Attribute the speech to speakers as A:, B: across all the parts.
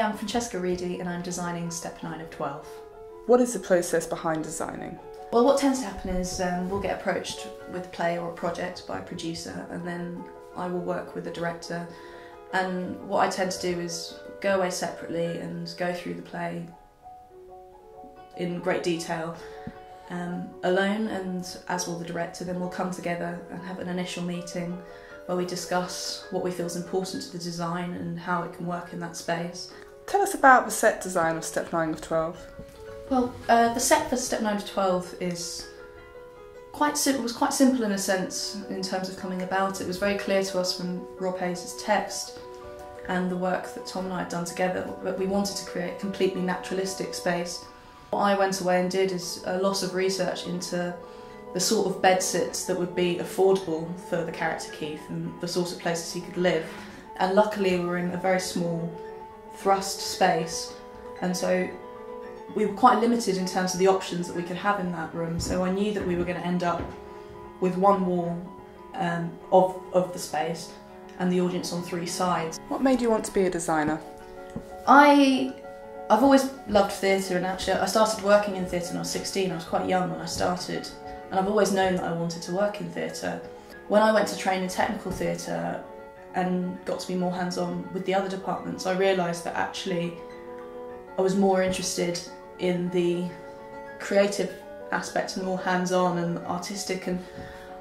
A: am Francesca Reeidy and I'm designing step 9 of 12.
B: What is the process behind designing?
A: Well, what tends to happen is we'll get approached with a play or a project by a producer, and then I will work with the director, and what I tend to do is go away separately and go through the play in great detail alone, and as will the director. Then we'll come together and have an initial meeting where we discuss what we feel is important to the design and how it can work in that space.
B: Tell us about the set design of step 9 of 12.
A: Well, the set for step 9 of 12 was quite simple in a sense in terms of coming about. It was very clear to us from Rob Hayes' text and the work that Tom and I had done together that we wanted to create a completely naturalistic space. What I went away and did is a lot of research into the sort of bedsits that would be affordable for the character Keith and the sort of places he could live. And luckily we were in a very small thrust space, and so we were quite limited in terms of the options that we could have in that room. So I knew that we were going to end up with one wall of the space and the audience on 3 sides.
B: What made you want to be a designer?
A: I've always loved theatre, and actually I started working in theatre when I was 16. I was quite young when I started, and I've always known that I wanted to work in theatre. When I went to train in technical theatre and got to be more hands-on with the other departments, I realised that actually I was more interested in the creative aspect and more hands-on and artistic, and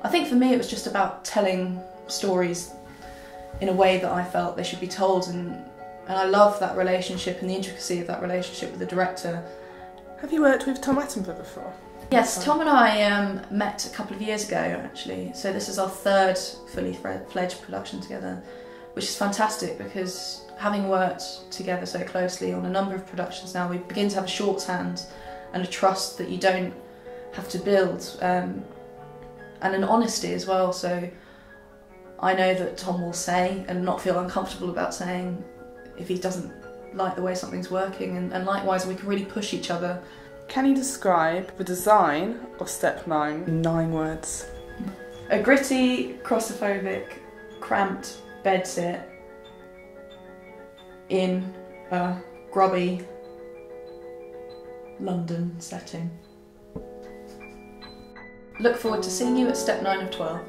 A: I think for me it was just about telling stories in a way that I felt they should be told, and I love that relationship and the intricacy of that relationship with the director.
B: Have you worked with Tom Attenborough before?
A: Yes, Tom and I met a couple of years ago actually, so this is our 3rd fully fledged production together, which is fantastic because having worked together so closely on a number of productions now, we begin to have a shorthand and a trust that you don't have to build, and an honesty as well. So I know that Tom will say and not feel uncomfortable about saying if he doesn't like the way something's working, and likewise we can really push each other.
B: Can you describe the design of step 9 in 9 words?
A: A gritty, claustrophobic, cramped bedsit in a grubby London setting. Look forward to seeing you at step 9 of 12.